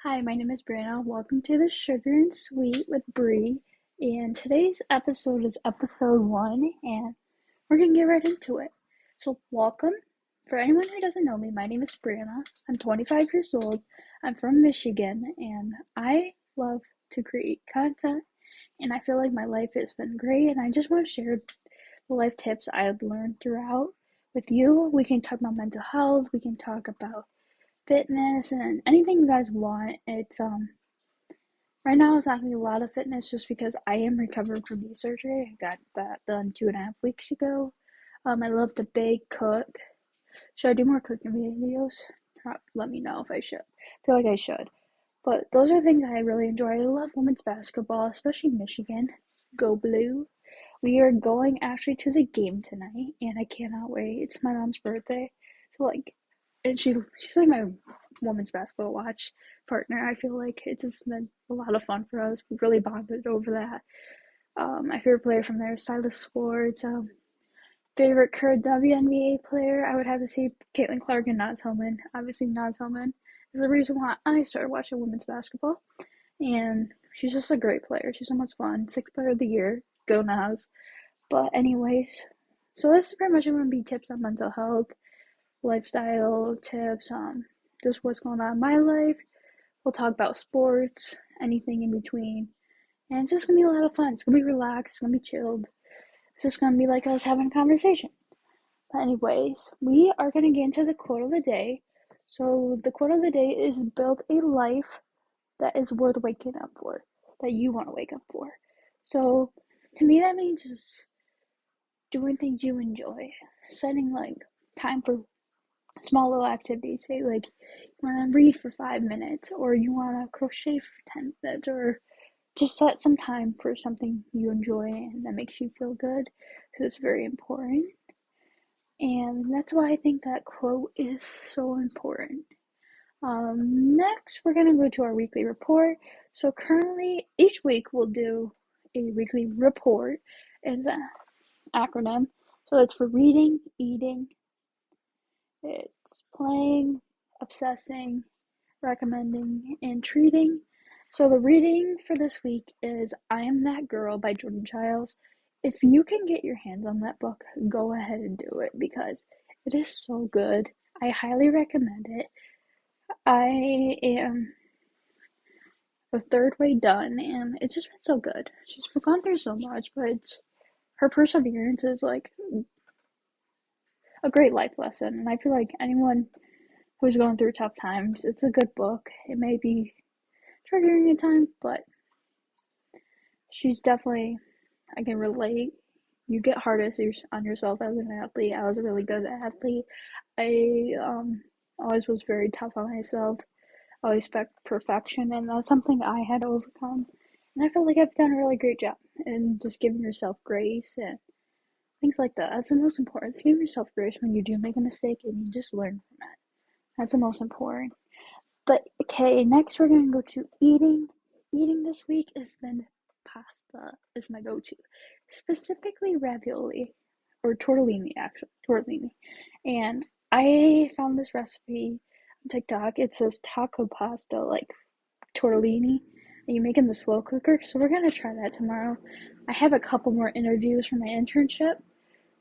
Hi, my name is Brianna. Welcome to the Sugar and Sweet with Bree. And today's episode is episode 1, and we're going to get right into it. So, welcome. For anyone who doesn't know me, my name is Brianna. I'm 25 years old. I'm from Michigan, and I love to create content. And I feel like my life has been great, and I just want to share the life tips I've learned throughout with you. We can talk about mental health, we can talk about fitness and anything you guys want. It's right now it's not gonna be a lot of fitness just because I am recovering from knee surgery. I got that done 2.5 weeks ago. I love to bake, cook. Should I do more cooking videos? Let me know if I should. I feel like I should. But those are things I really enjoy. I love women's basketball, especially Michigan. Go Blue. We are going actually to the game tonight, and I cannot wait. It's my mom's birthday, so and she's like my women's basketball watch partner. I feel like it's just been a lot of fun for us. We really bonded over that. My favorite player from there is Silas Swartz. Favorite current WNBA player, I would have to say Caitlin Clark and Naz Hillman. Obviously, Naz Hillman is the reason why I started watching women's basketball, and she's just a great player. She's so much fun. Sixth player of the year. Go Naz. But anyways, so this is pretty much going to be tips on mental health, lifestyle tips, just what's going on in my life. We'll talk about sports, anything in between. And it's just gonna be a lot of fun. It's gonna be relaxed, it's gonna be chilled. It's just gonna be like us having a conversation. But anyways, we are gonna get into the quote of the day. So the quote of the day is build a life that is worth waking up for, that you want to wake up for. So to me that means just doing things you enjoy, setting like time for small little activities. Say like you want to read for 5 minutes, or you want to crochet for 10 minutes, or just set some time for something you enjoy and that makes you feel good, because it's very important. And that's why I think that quote is so important. Next, we're gonna go to our weekly report. So currently, each week we'll do a weekly report. It's an acronym. So it's for reading, eating, it's playing, obsessing, recommending, and treating. So the reading for this week is I Am That Girl by Jordan Childs. If you can get your hands on that book, go ahead and do it because it is so good. I highly recommend it. I am a third way done and it's just been so good. She's gone through so much, but her perseverance is like a great life lesson. And I feel like anyone who's going through tough times, it's a good book. It may be triggering at times, but she's definitely, I can relate. You get hardest on yourself as an athlete. I was a really good athlete. I always was very tough on myself. I always expect perfection, and that's something I had to overcome. And I feel like I've done a really great job in just giving yourself grace and things like that. That's the most important. Just give yourself grace when you do make a mistake and you just learn from it. That's the most important. But okay, next we're gonna go to eating. Eating this week has been pasta is my go-to, specifically ravioli or tortellini. Actually, tortellini, and I found this recipe on TikTok. It says taco pasta like tortellini, and you make in the slow cooker. So we're gonna try that tomorrow. I have a couple more interviews for my internship,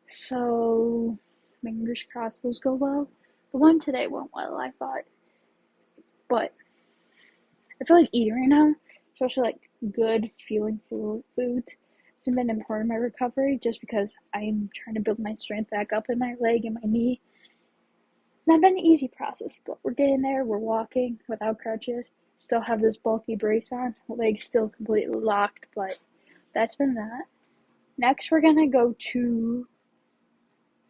so fingers crossed those go well. The one today went well, I thought, but I feel like eating right now, especially like good feeling foods, has been important in my recovery just because I'm trying to build my strength back up in my leg and my knee. Not been an easy process, but we're getting there. We're walking without crutches. Still have this bulky brace on. Legs still completely locked, but that's been that. Next, we're gonna go to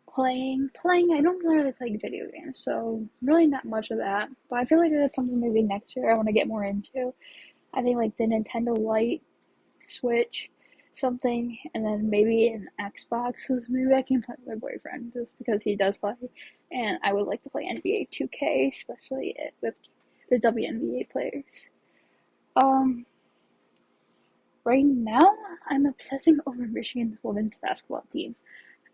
playing. Playing, I don't really play video games, so really not much of that. But I feel like that's something maybe next year I want to get more into. I think like the Nintendo Lite, Switch, something, and then maybe an Xbox. So maybe I can play with my boyfriend just because he does play, and I would like to play NBA 2K, especially with the WNBA players. Um, right now I'm obsessing over Michigan's women's basketball team.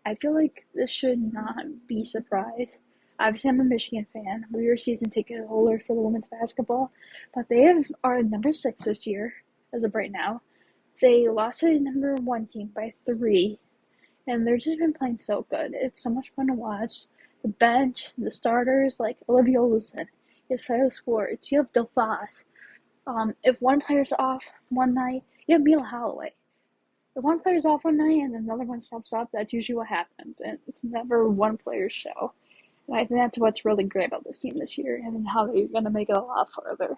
I feel like this should not be a surprise. Obviously, I'm a Michigan fan. We were season ticket holders for the women's basketball, but they are number 6 this year, as of right now. They lost to the number 1 team by 3, and they've just been playing so good. It's so much fun to watch. The bench, the starters, like Olivia Olsen, you have Silas Schwartz, you have DeFoss. If one player's off one night, you have Mila Holloway. If one player's off one night and another one steps up, that's usually what happens. And it's never one player's show. And I think that's what's really great about this team this year and how they're going to make it a lot further.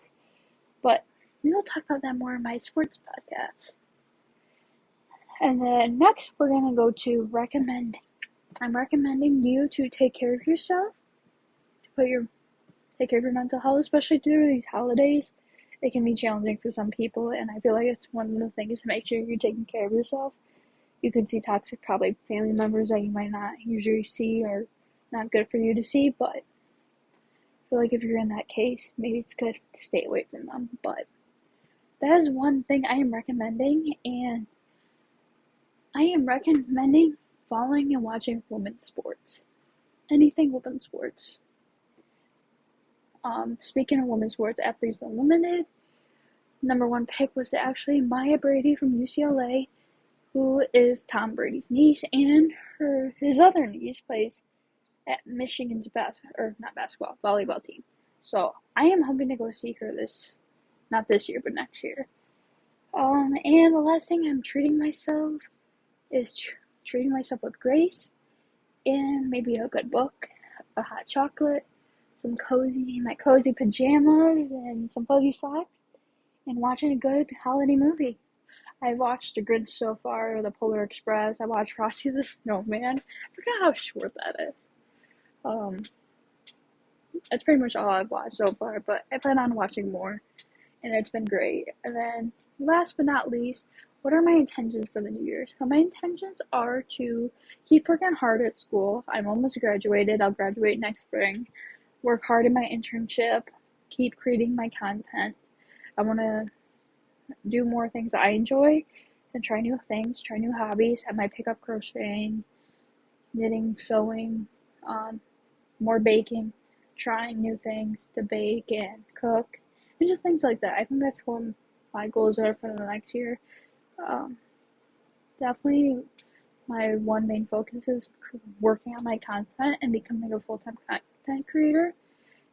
But we'll talk about that more in my sports podcast. And then next, we're going to go to recommending. I'm recommending you to take care of yourself, to take care of your mental health, especially through these holidays. It can be challenging for some people, and I feel like it's one of the things to make sure you're taking care of yourself. You could see toxic, probably family members that you might not usually see or not good for you to see, but I feel like if you're in that case, maybe it's good to stay away from them. But that is one thing I am recommending, and I am recommending following and watching women's sports. Anything women's sports. Speaking of women's sports, Athletes Unlimited, number 1 pick was actually Maya Brady from UCLA, who is Tom Brady's niece, and his other niece plays at Michigan's volleyball team. So I am hoping to go see her not this year, but next year. And the last thing I'm treating myself is treating myself with grace, and maybe a good book, a hot chocolate, my cozy pajamas, and some fuzzy socks, and watching a good holiday movie. I've watched The Grinch so far, The Polar Express. I watched Frosty the Snowman. I forgot how short that is. That's pretty much all I've watched so far, but I plan on watching more, and it's been great. And then, last but not least, what are my intentions for the New Year's? Well, my intentions are to keep working hard at school. I'm almost graduated. I'll graduate next spring. Work hard in my internship. Keep creating my content. I want to do more things I enjoy and try new things, try new hobbies. I might pick up crocheting, knitting, sewing, more baking, trying new things to bake and cook, and just things like that. I think that's what my goals are for the next year. Definitely my one main focus is working on my content and becoming a full-time content creator.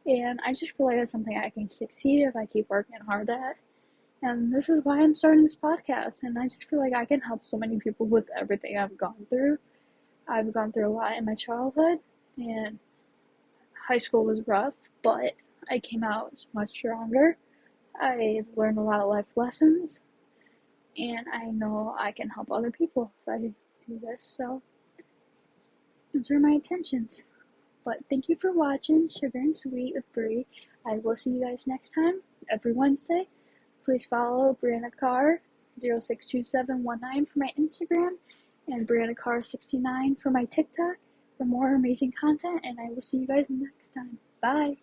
And I just feel like that's something I can succeed if I keep working hard at. And this is why I'm starting this podcast. And I just feel like I can help so many people with everything I've gone through. I've gone through a lot in my childhood, and high school was rough, but I came out much stronger. I've learned a lot of life lessons, and I know I can help other people if I do this. So, those are my intentions. But thank you for watching Sugar and Sweet with Brie. I will see you guys next time, every Wednesday. Please follow Brianna Carr 062719 for my Instagram and Brianna Carr 69 for my TikTok for more amazing content, and I will see you guys next time. Bye!